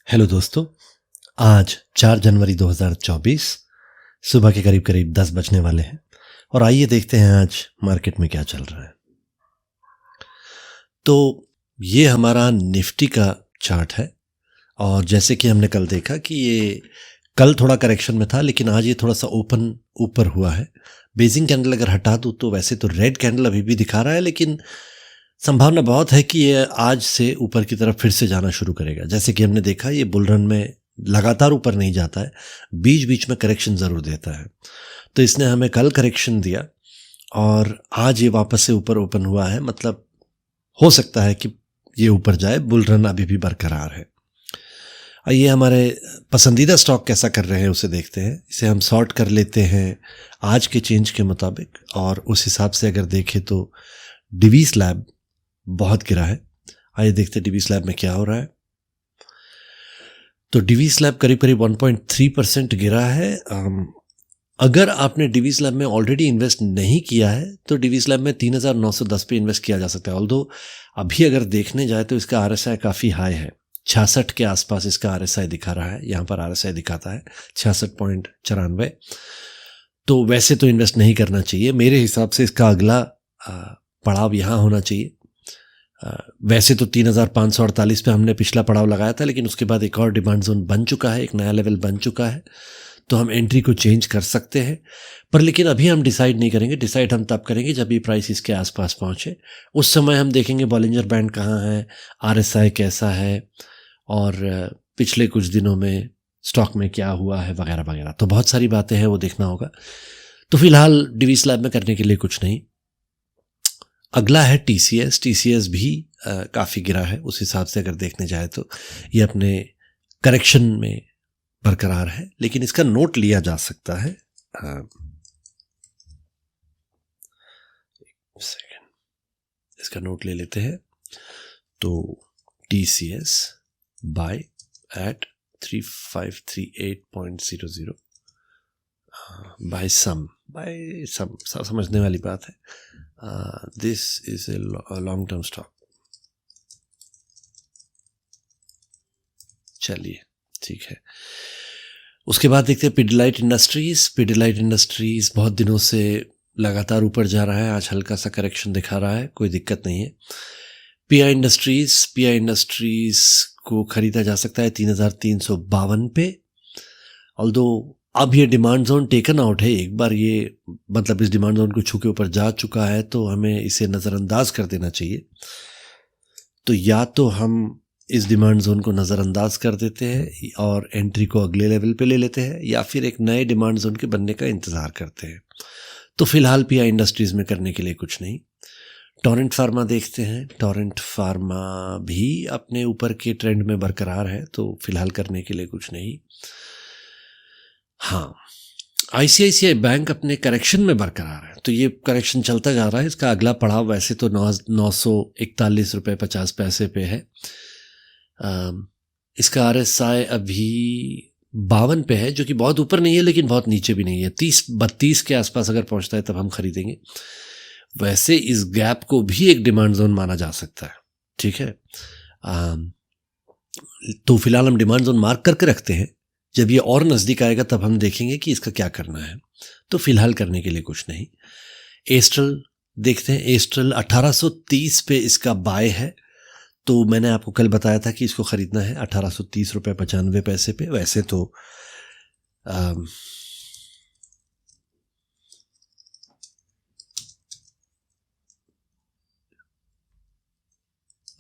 Hello दोस्तों, आज 4 जनवरी 2024 सुबह के करीब करीब 10 बजने वाले हैं और आइए देखते हैं आज मार्केट में क्या चल रहा है। तो ये हमारा निफ्टी का चार्ट है और जैसे कि हमने कल देखा कि ये कल थोड़ा करेक्शन में था, लेकिन आज ये थोड़ा सा ओपन ऊपर हुआ है। बेसिक कैंडल अगर हटा दूँ तो वैसे तो रेड कैंडल अभी भी दिखा रहा है, लेकिन संभावना बहुत है कि ये आज से ऊपर की तरफ फिर से जाना शुरू करेगा। जैसे कि हमने देखा, ये बुल रन में लगातार ऊपर नहीं जाता है, बीच बीच में करेक्शन ज़रूर देता है। तो इसने हमें कल करेक्शन दिया और आज ये वापस से ऊपर ओपन हुआ है, मतलब हो सकता है कि ये ऊपर जाए। बुल रन अभी भी बरकरार है। आइए हमारे पसंदीदा स्टॉक कैसा कर रहे हैं उसे देखते हैं। इसे हम सॉर्ट कर लेते हैं आज के चेंज के मुताबिक, और उस हिसाब से अगर देखें तो डिवीस लैब बहुत गिरा है। आइए देखते हैं डिवीस लैब में क्या हो रहा है। तो डिवीस लैब करीब करीब 1.3% गिरा है। अगर आपने डिवीस लैब में ऑलरेडी इन्वेस्ट नहीं किया है तो डिवीस लैब में 3910 पे इन्वेस्ट किया जा सकता है। ऑल्दो अभी अगर देखने जाए तो इसका RSI काफ़ी हाई है, 66 के आसपास इसका RSI दिखा रहा है। यहाँ पर RSI दिखाता है 66.94। तो वैसे तो इन्वेस्ट नहीं करना चाहिए। मेरे हिसाब से इसका अगला पड़ाव यहाँ होना चाहिए। वैसे तो 3548 पे हमने पिछला पड़ाव लगाया था, लेकिन उसके बाद एक और डिमांड जोन बन चुका है, एक नया लेवल बन चुका है, तो हम एंट्री को चेंज कर सकते हैं। पर लेकिन अभी हम डिसाइड नहीं करेंगे। डिसाइड हम तब करेंगे जब ये प्राइस इसके आसपास पहुंचे। उस समय हम देखेंगे बॉलिंजर बैंड कहाँ है, RSI कैसा है, और पिछले कुछ दिनों में स्टॉक में क्या हुआ है, वगैरह वगैरह। तो बहुत सारी बातें हैं, वो देखना होगा। तो फिलहाल डिवीस लैब में करने के लिए कुछ नहीं। अगला है TCS भी काफ़ी गिरा है। उस हिसाब से अगर देखने जाए तो ये अपने करेक्शन में बरकरार है, लेकिन इसका नोट लिया जा सकता है। सेकेंड, इसका नोट ले लेते हैं। तो TCS बाय एट 3538.00 बाय सम समझने वाली बात है। This is a long term stock. चलिए ठीक है। उसके बाद देखते हैं पिडिलाइट इंडस्ट्रीज बहुत दिनों से लगातार ऊपर जा रहा है। आज हल्का सा करेक्शन दिखा रहा है, कोई दिक्कत नहीं है। PI इंडस्ट्रीज को खरीदा जा सकता है 3352 पे। ऑल्दो अब ये डिमांड जोन टेकन आउट है एक बार, ये मतलब इस डिमांड जोन को छू के ऊपर जा चुका है, तो हमें इसे नज़रअंदाज कर देना चाहिए। तो या तो हम इस डिमांड जोन को नज़रअंदाज कर देते हैं और एंट्री को अगले लेवल पे ले लेते हैं, या फिर एक नए डिमांड जोन के बनने का इंतज़ार करते हैं। तो फिलहाल PI इंडस्ट्रीज़ में करने के लिए कुछ नहीं। टोरेंट फार्मा देखते हैं। टोरेंट फार्मा भी अपने ऊपर के ट्रेंड में बरकरार है, तो फिलहाल करने के लिए कुछ नहीं। हाँ, ICICI बैंक अपने करेक्शन में बरकरार है, तो ये करेक्शन चलता जा रहा है। इसका अगला पड़ाव वैसे तो 941 रुपये 50 पैसे पे है। इसका RSI अभी 52 पे है, जो कि बहुत ऊपर नहीं है लेकिन बहुत नीचे भी नहीं है। 30-32 के आसपास अगर पहुंचता है तब हम खरीदेंगे। वैसे इस गैप को भी एक डिमांड जोन माना जा सकता है, ठीक है। तो फिलहाल हम डिमांड जोन मार्क करके रखते हैं। जब ये और नज़दीक आएगा तब हम देखेंगे कि इसका क्या करना है। तो फिलहाल करने के लिए कुछ नहीं। एस्ट्रल देखते हैं। एस्ट्रल 1830 पे इसका बाय है, तो मैंने आपको कल बताया था कि इसको ख़रीदना है 1830 रुपये 95 पैसे पे। वैसे तो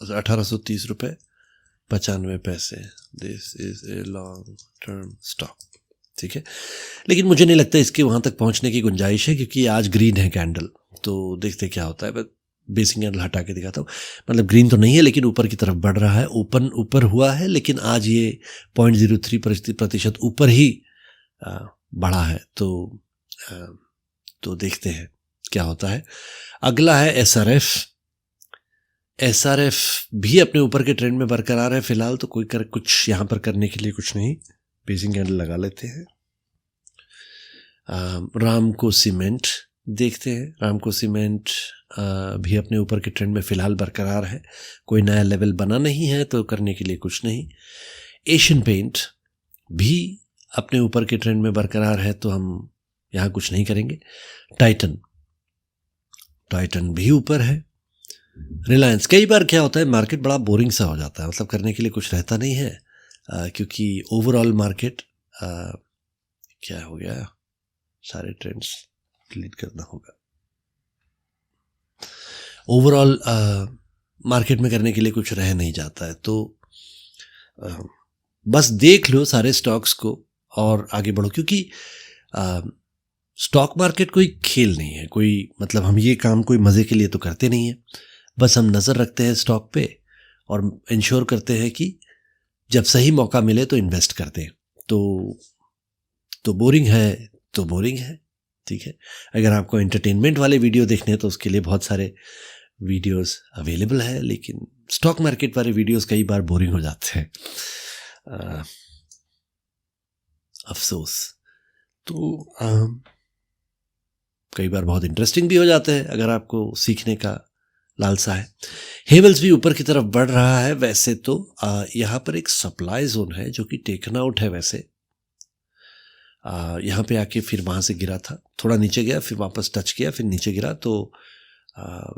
1830 रुपये 95 पैसे। This is a long term stock, ठीक है। लेकिन मुझे नहीं लगता इसके वहाँ तक पहुँचने की गुंजाइश है, क्योंकि आज ग्रीन है कैंडल। तो देखते क्या होता है। बस बेसिक कैंडल हटा के दिखाता हूँ। मतलब ग्रीन तो नहीं है, लेकिन ऊपर की तरफ बढ़ रहा है। ऊपर हुआ है, लेकिन आज ये 0.03% ऊपर ही बढ़ा है। तो देखते हैं क्या होता है। अगला है SRF भी अपने ऊपर के ट्रेंड में बरकरार है फिलहाल, तो कुछ यहाँ पर करने के लिए कुछ नहीं। बेसिक कैंडल लगा लेते हैं। रामको सीमेंट देखते हैं। रामको सीमेंट भी अपने ऊपर के ट्रेंड में फ़िलहाल बरकरार है, कोई नया लेवल बना नहीं है, तो करने के लिए कुछ नहीं। एशियन पेंट भी अपने ऊपर के ट्रेंड में बरकरार है, तो हम यहाँ कुछ नहीं करेंगे। टाइटन भी ऊपर है। रिलायंस, कई बार क्या होता है मार्केट बड़ा बोरिंग सा हो जाता है, मतलब करने के लिए कुछ रहता नहीं है, क्योंकि ओवरऑल मार्केट क्या हो गया, सारे ट्रेंड्स डिलीट करना होगा। ओवरऑल मार्केट में करने के लिए कुछ रह नहीं जाता है, तो बस देख लो सारे स्टॉक्स को और आगे बढ़ो, क्योंकि स्टॉक मार्केट कोई खेल नहीं है, कोई मतलब हम ये काम कोई मज़े के लिए तो करते नहीं है, बस हम नज़र रखते हैं स्टॉक पे और इंश्योर करते हैं कि जब सही मौका मिले तो इन्वेस्ट करते हैं। तो बोरिंग है तो बोरिंग है, ठीक है। अगर आपको एंटरटेनमेंट वाले वीडियो देखने हैं तो उसके लिए बहुत सारे वीडियोस अवेलेबल है, लेकिन स्टॉक मार्केट वाले वीडियोस कई बार बोरिंग हो जाते हैं, अफसोस। तो कई बार बहुत इंटरेस्टिंग भी हो जाते हैं अगर आपको सीखने का लालसा है। हेवल्स भी ऊपर की तरफ बढ़ रहा है। वैसे तो यहाँ पर एक सप्लाई जोन है जो कि टेकन आउट है, वैसे यहाँ पे आके फिर वहाँ से गिरा था, थोड़ा नीचे गया, फिर वापस टच किया, फिर नीचे गिरा, तो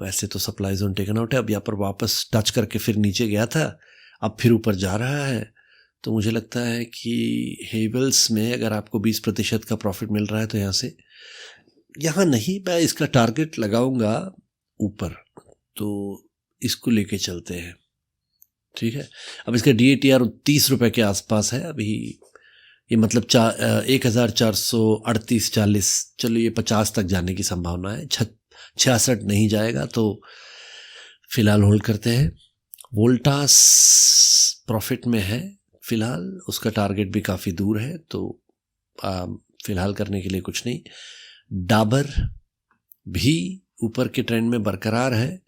वैसे तो सप्लाई जोन टेकन आउट है। अब यहाँ पर वापस टच करके फिर नीचे गया था, अब फिर ऊपर जा रहा है। तो मुझे लगता है कि हेवल्स में अगर आपको 20% का प्रॉफिट मिल रहा है तो यहाँ से, यहाँ नहीं, मैं इसका टारगेट लगाऊंगा ऊपर, तो इसको लेके चलते हैं, ठीक है। अब इसका DATR 30 रुपये के आसपास है अभी, ये मतलब 1438-40, चलो ये 50 तक जाने की संभावना है, 66 नहीं जाएगा तो फिलहाल होल्ड करते हैं। वोल्टास प्रॉफिट में है फिलहाल, उसका टारगेट भी काफ़ी दूर है, तो फिलहाल करने के लिए कुछ नहीं। डाबर भी ऊपर के ट्रेंड में बरकरार है।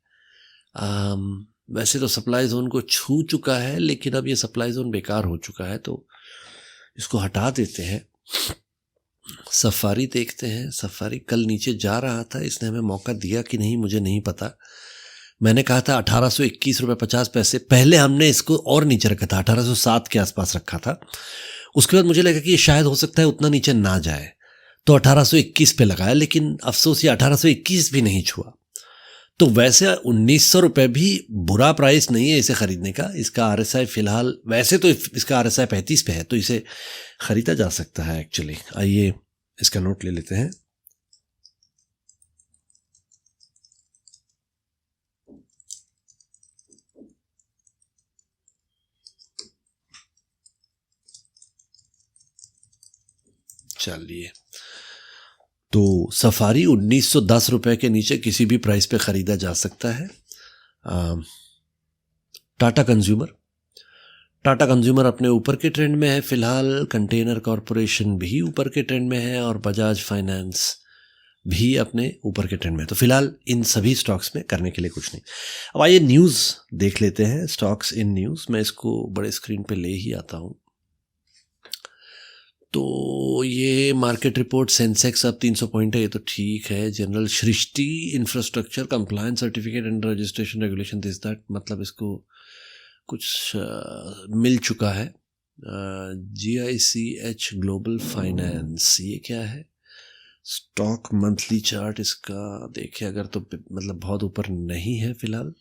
वैसे तो सप्लाई जोन को छू चुका है, लेकिन अब ये सप्लाई जोन बेकार हो चुका है, तो इसको हटा देते हैं। सफारी देखते हैं। सफारी कल नीचे जा रहा था, इसने हमें मौका दिया कि नहीं मुझे नहीं पता। मैंने कहा था 1821.50 पहले हमने इसको और नीचे रखा था, 1807 के आसपास रखा था। उसके बाद मुझे लगा कि ये शायद हो सकता है उतना नीचे ना जाए, तो 1821 पे लगाया, लेकिन अफसोस ये 1821 भी नहीं छुआ। तो वैसे 1900 रुपये भी बुरा प्राइस नहीं है इसे ख़रीदने का। इसका RSI फ़िलहाल, वैसे तो इसका RSI 35 पे है, तो इसे ख़रीदा जा सकता है एक्चुअली। आइए इसका नोट ले लेते हैं। चलिए, तो सफारी 1910 रुपये के नीचे किसी भी प्राइस पे ख़रीदा जा सकता है। टाटा कंज्यूमर अपने ऊपर के ट्रेंड में है फिलहाल। कंटेनर कॉरपोरेशन भी ऊपर के ट्रेंड में है और बजाज फाइनेंस भी अपने ऊपर के ट्रेंड में है। तो फिलहाल इन सभी स्टॉक्स में करने के लिए कुछ नहीं। अब आइए न्यूज़ देख लेते हैं, स्टॉक्स इन न्यूज़। मैं इसको बड़े स्क्रीन पे ले ही आता हूँ। तो ये मार्केट रिपोर्ट, सेंसेक्स अब 300 पॉइंट है, ये तो ठीक है। General Srishti infrastructure compliance certificate and registration regulation this that, मतलब इसको कुछ मिल चुका है। GICH ग्लोबल फाइनेंस, ये क्या है? स्टॉक मंथली चार्ट इसका देखें अगर, तो मतलब बहुत ऊपर नहीं है फिलहाल।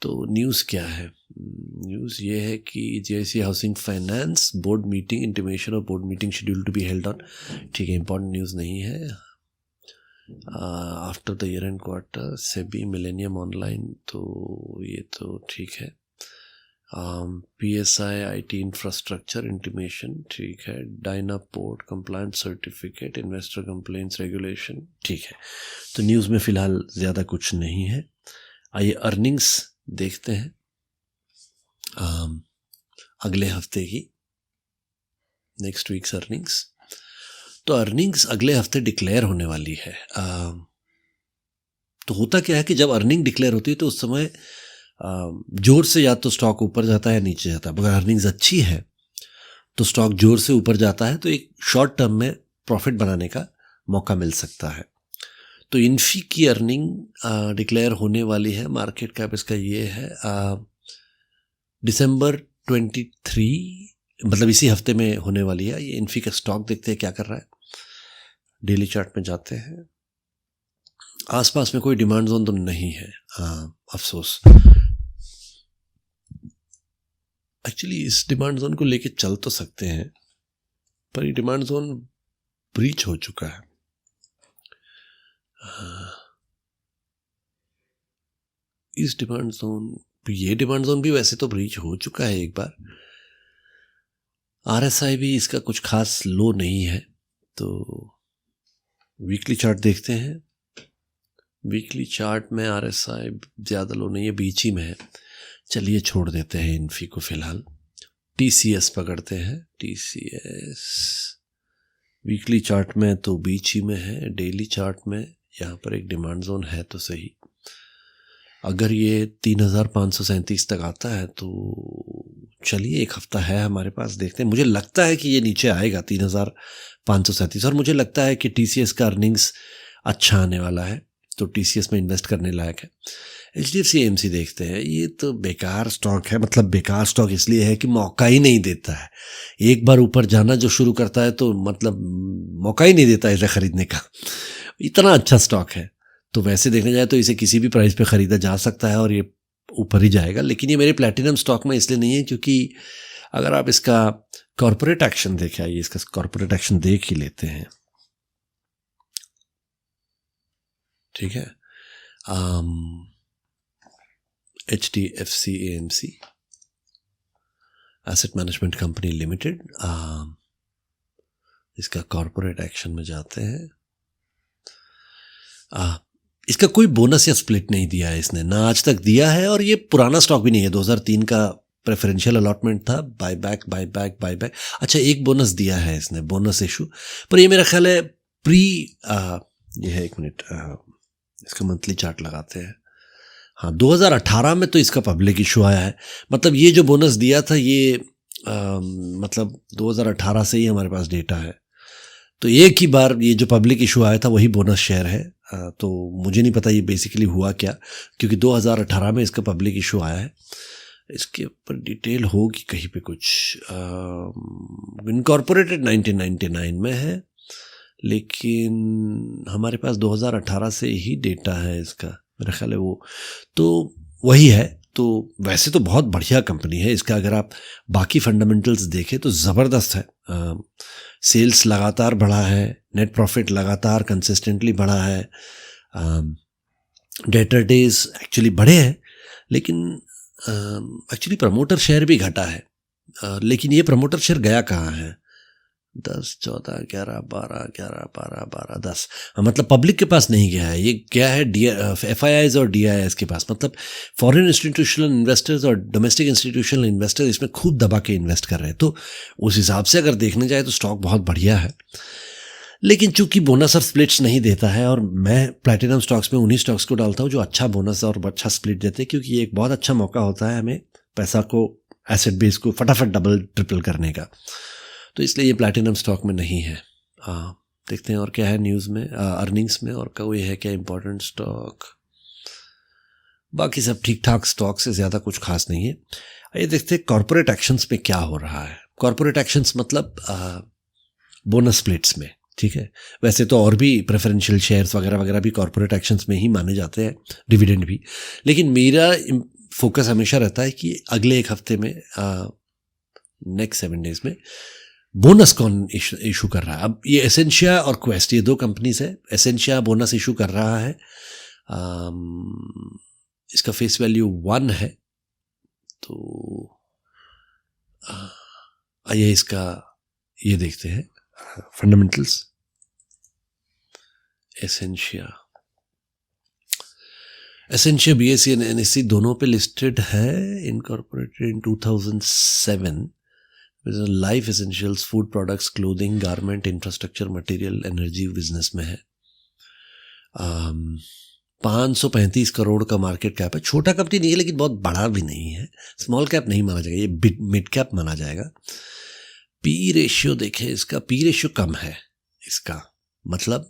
तो न्यूज़ क्या है? न्यूज़ ये है कि GIC housing finance board meeting intimation और board meeting schedule to be held on, ठीक है, इंपॉर्टेंट न्यूज़ नहीं है। After the year end quarter SEBI millennium online, तो ये तो ठीक है। PSI IT इंफ्रास्ट्रक्चर इंटीमेशन, ठीक है। डायनापोर्ट compliance certificate, investor complaints regulation, ठीक है। तो न्यूज़ में फ़िलहाल ज़्यादा कुछ नहीं है। आइए अर्निंग्स देखते हैं अगले हफ्ते की, नेक्स्ट वीक्स अर्निंग्स। तो अर्निंग्स अगले हफ्ते डिक्लेयर होने वाली है। तो होता क्या है कि जब अर्निंग डिक्लेयर होती है तो उस समय जोर से या तो स्टॉक ऊपर जाता है या नीचे जाता है। अगर अर्निंग्स अच्छी है तो स्टॉक जोर से ऊपर जाता है, तो एक शॉर्ट टर्म में प्रॉफिट बनाने का मौका मिल सकता है। तो इन्फी की अर्निंग डिक्लेयर होने वाली है। मार्केट कैप इसका ये है। दिसंबर 23 मतलब इसी हफ्ते में होने वाली है। ये इन्फी का स्टॉक देखते हैं क्या कर रहा है। डेली चार्ट में जाते हैं, आसपास में कोई डिमांड जोन तो नहीं है, अफसोस। एक्चुअली इस डिमांड जोन को लेके चल तो सकते हैं, पर ये डिमांड जोन ब्रीच हो चुका है। इस डिमांड जोन, ये डिमांड जोन भी वैसे तो ब्रीच हो चुका है एक बार। आरएसआई भी इसका कुछ खास लो नहीं है। तो वीकली चार्ट देखते हैं। वीकली चार्ट में आरएसआई ज़्यादा लो नहीं है, बीच ही में है। चलिए छोड़ देते हैं इन्फी को फिलहाल। टीसीएस पकड़ते हैं। टीसीएस वीकली चार्ट में तो बीच ही में है। डेली चार्ट में यहाँ पर एक डिमांड जोन है तो सही। अगर ये 3537 तक आता है तो चलिए, एक हफ्ता है हमारे पास, देखते हैं। मुझे लगता है कि ये नीचे आएगा 3537, और मुझे लगता है कि टीसीएस का अर्निंग्स अच्छा आने वाला है, तो टीसीएस में इन्वेस्ट करने लायक है। एचडीएफसी एएमसी देखते हैं। ये तो बेकार स्टॉक है। मतलब बेकार स्टॉक इसलिए है कि मौका ही नहीं देता है। एक बार ऊपर जाना जो शुरू करता है तो मतलब मौका ही नहीं देता इसे खरीदने का। इतना अच्छा स्टॉक है, तो वैसे देखने जाए तो इसे किसी भी प्राइस पे खरीदा जा सकता है और ये ऊपर ही जाएगा। लेकिन ये मेरे प्लैटिनम स्टॉक में इसलिए नहीं है क्योंकि अगर आप इसका कॉर्पोरेट एक्शन देखें, आइए इसका कॉर्पोरेट एक्शन देख ही लेते हैं। ठीक है, HDFC AMC asset management company limited, इसका कॉर्पोरेट एक्शन में जाते हैं। इसका कोई बोनस या स्प्लिट नहीं दिया है इसने, ना आज तक दिया है, और ये पुराना स्टॉक भी नहीं है। 2003 का प्रेफरेंशियल अलॉटमेंट था, बायबैक। अच्छा, एक बोनस दिया है इसने, बोनस इशू, पर ये मेरा ख्याल है प्री ये है। एक मिनट, इसका मंथली चार्ट लगाते हैं। हाँ, 2018 में तो इसका पब्लिक इशू आया है। मतलब ये जो बोनस दिया था ये मतलब 2018 से ही हमारे पास डेटा है। तो एक ही बार ये जो पब्लिक इशू आया था वही बोनस शेयर है। तो मुझे नहीं पता ये बेसिकली हुआ क्या, क्योंकि 2018 में इसका पब्लिक इशू आया है। इसके ऊपर डिटेल होगी कहीं पे कुछ। इनकॉर्पोरेटेड 1999 में है, लेकिन हमारे पास 2018 से ही डेटा है इसका, मेरा ख्याल है वो तो वही है। तो वैसे तो बहुत बढ़िया कंपनी है। इसका अगर आप बाकी फंडामेंटल्स देखें तो ज़बरदस्त है। सेल्स लगातार बढ़ा है, नेट प्रॉफिट लगातार कंसिस्टेंटली बढ़ा है, डेटर डेज एक्चुअली बढ़े हैं, लेकिन एक्चुअली प्रमोटर शेयर भी घटा है। लेकिन ये प्रमोटर शेयर गया कहाँ है? 10, 14, 11, 12, 10। मतलब पब्लिक के पास नहीं गया है, ये गया है FIIs और DIIs के पास। मतलब फॉरेन इंस्टीट्यूशनल इन्वेस्टर्स और डोमेस्टिक इंस्टीट्यूशनल इन्वेस्टर्स इसमें खूब दबा के इन्वेस्ट कर रहे हैं। तो उस हिसाब से अगर देखने जाए तो स्टॉक बहुत बढ़िया है। लेकिन चूंकि बोनस और स्प्लिट्स नहीं देता है, और मैं प्लैटिनम स्टॉक्स में उन्हीं स्टॉक्स को डालता हूँ जो अच्छा बोनस और अच्छा स्प्लिट देते हैं, क्योंकि ये एक बहुत अच्छा मौका होता है हमें पैसा को, एसेट बेस को फटाफट डबल ट्रिपल करने का। तो इसलिए ये प्लैटिनम स्टॉक में नहीं है। देखते हैं और क्या है न्यूज़ में, अर्निंग्स में, और कोई है क्या इंपॉर्टेंट स्टॉक। बाकी सब ठीक ठाक स्टॉक से ज़्यादा कुछ खास नहीं है। ये देखते हैं कॉर्पोरेट एक्शंस में क्या हो रहा है। कॉर्पोरेट एक्शंस मतलब बोनस स्प्लिट्स में। ठीक है, वैसे तो और भी प्रेफरेंशियल शेयर्स वगैरह वगैरह भी कॉर्पोरेट एक्शंस में ही माने जाते हैं, डिविडेंड भी। लेकिन मेरा फोकस हमेशा रहता है कि अगले एक हफ्ते में, नेक्स्ट 7 डेज में बोनस कौन इशू कर रहा है। अब ये एसेंशिया और क्वेस्ट, ये 2 कंपनीज है। एसेंशिया बोनस इशू कर रहा है, इसका फेस वैल्यू 1 है। तो आइए इसका ये देखते हैं फंडामेंटल्स। एसेंशिया BSE और NSE दोनों पे लिस्टेड है, incorporated in 2007। Life essentials, food products, clothing, garment, infrastructure, material, energy business में है। 535 करोड़ का मार्केट कैप है। छोटा कंपनी नहीं है, लेकिन बहुत बड़ा भी नहीं है। स्मॉल कैप नहीं माना जाएगा, ये मिड कैप माना जाएगा। पी रेशियो देखें, इसका पी रेशियो कम है इसका। मतलब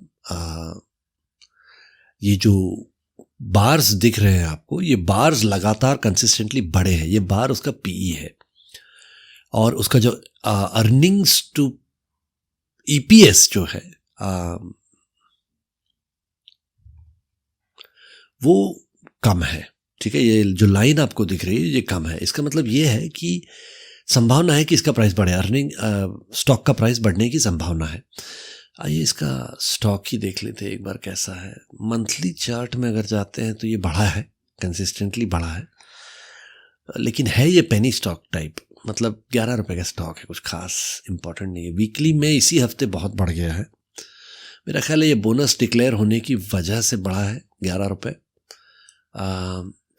ये जो बार्स दिख रहे हैं आपको, ये बार्स लगातार कंसिस्टेंटली बढ़े हैं। ये बार उसका पीई है, और उसका जो अर्निंग्स टू ईपीएस जो है वो कम है। ठीक है, ये जो लाइन आपको दिख रही है ये कम है। इसका मतलब ये है कि संभावना है कि इसका प्राइस बढ़े, अर्निंग स्टॉक का प्राइस बढ़ने की संभावना है। आइए इसका स्टॉक ही देख लेते हैं एक बार कैसा है। मंथली चार्ट में अगर जाते हैं तो ये बढ़ा है, कंसिस्टेंटली बढ़ा है, लेकिन है ये पेनी स्टॉक टाइप, मतलब 11 रुपए का स्टॉक है, कुछ खास इंपॉर्टेंट नहीं है। वीकली में इसी हफ्ते बहुत बढ़ गया है, मेरा ख्याल है ये बोनस डिक्लेयर होने की वजह से बढ़ा है 11 रुपये।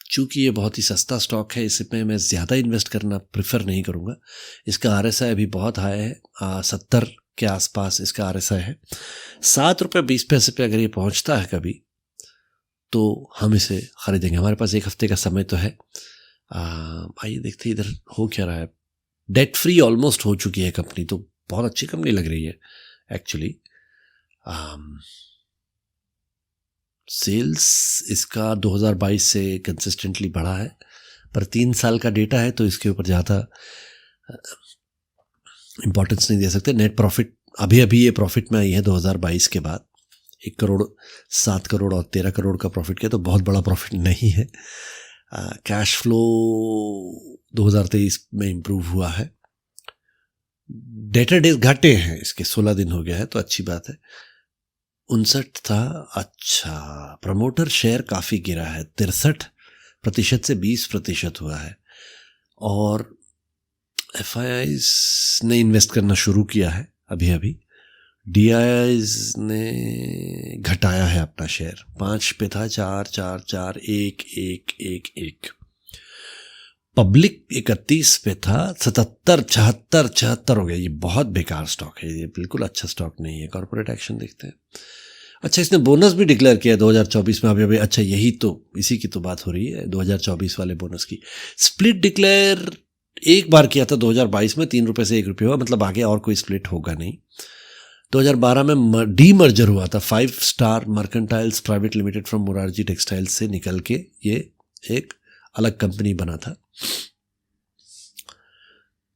चूँकि ये बहुत ही सस्ता स्टॉक है, इसमें मैं ज़्यादा इन्वेस्ट करना प्रेफर नहीं करूँगा। इसका आरएसआई अभी बहुत हाई है, 70 के आसपास इसका आरएसआई है। 7 रुपये 20 पैसे पे अगर ये पहुँचता है कभी तो हम इसे ख़रीदेंगे। हमारे पास एक हफ्ते का समय तो है। आइए देखते हैं इधर हो क्या रहा है। डेट फ्री ऑलमोस्ट हो चुकी है कंपनी, तो बहुत अच्छी कंपनी लग रही है एक्चुअली। सेल्स इसका 2022 से कंसिस्टेंटली बढ़ा है, पर 3 साल का डेटा है तो इसके ऊपर ज़्यादा इम्पोर्टेंस नहीं दे सकते। नेट प्रॉफिट अभी ये प्रॉफिट में आई है 2022 के बाद, 1 करोड़ 7 करोड़ और 13 करोड़ का प्रॉफिट किया, तो बहुत बड़ा प्रॉफिट नहीं है। कैश फ्लो 2023 में इम्प्रूव हुआ है। डेटर डेज घटे हैं इसके, 16 दिन हो गया है, तो अच्छी बात है। 59 था। अच्छा, प्रमोटर शेयर काफ़ी गिरा है, 63% से 20% हुआ है। और एफआईआईज ने इन्वेस्ट करना शुरू किया है अभी। डीआईआईज ने घटाया है अपना शेयर, 5 पे था, 4 4 4 1 1 1 1। पब्लिक 31 पे था, 77 76 76 हो गया। ये बहुत बेकार स्टॉक है, ये बिल्कुल अच्छा स्टॉक नहीं है। कॉर्पोरेट एक्शन देखते हैं। अच्छा, इसने बोनस भी डिक्लेयर किया 2024 में अभी। अच्छा, यही तो, इसी की तो बात हो रही है, 2024 वाले बोनस की। स्प्लिट डिक्लेयर एक बार किया था 2022 में, 3 रुपये से 1 रुपये हुआ, मतलब आगे और कोई स्प्लिट होगा नहीं। 2012 में डीमर्जर हुआ था, 5 star mercantiles private limited from Morarji textiles से निकल के ये एक अलग कंपनी बना था।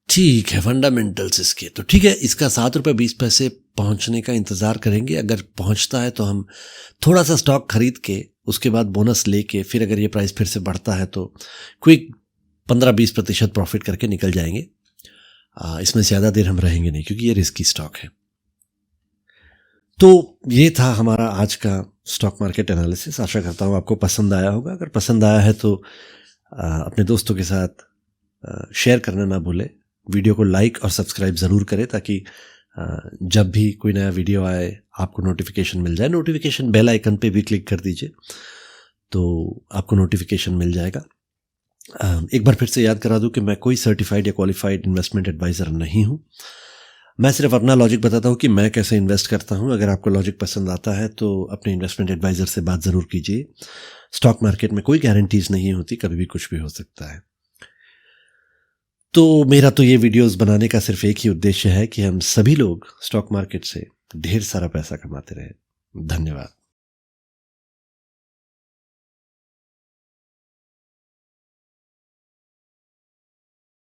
ठीक है, फंडामेंटल्स इसके तो ठीक है। इसका 7 रुपये 20 पैसे पहुंचने का इंतज़ार करेंगे। अगर पहुंचता है तो हम थोड़ा सा स्टॉक खरीद के उसके बाद बोनस लेके, फिर अगर ये प्राइस फिर से बढ़ता है तो क्विक 15-20% प्रॉफिट करके निकल जाएंगे। इसमें ज़्यादा देर हम रहेंगे नहीं, क्योंकि ये रिस्की स्टॉक है। तो ये था हमारा आज का स्टॉक मार्केट एनालिसिस। आशा करता हूँ आपको पसंद आया होगा। अगर पसंद आया है तो अपने दोस्तों के साथ शेयर करना ना भूलें। वीडियो को लाइक और सब्सक्राइब ज़रूर करें, ताकि जब भी कोई नया वीडियो आए आपको नोटिफिकेशन मिल जाए। नोटिफिकेशन बेल आइकन पे भी क्लिक कर दीजिए तो आपको नोटिफिकेशन मिल जाएगा। एक बार फिर से याद करा दूं कि मैं कोई सर्टिफाइड या क्वालिफाइड इन्वेस्टमेंट एडवाइज़र नहीं हूं। मैं सिर्फ अपना लॉजिक बताता हूं कि मैं कैसे इन्वेस्ट करता हूं। अगर आपको लॉजिक पसंद आता है तो अपने इन्वेस्टमेंट एडवाइज़र से बात ज़रूर कीजिए। स्टॉक मार्केट में कोई गारंटीज़ नहीं होती, कभी भी कुछ भी हो सकता है। तो मेरा तो ये वीडियोस बनाने का सिर्फ एक ही उद्देश्य है कि हम सभी लोग स्टॉक मार्केट से ढेर सारा पैसा कमाते रहें। धन्यवाद।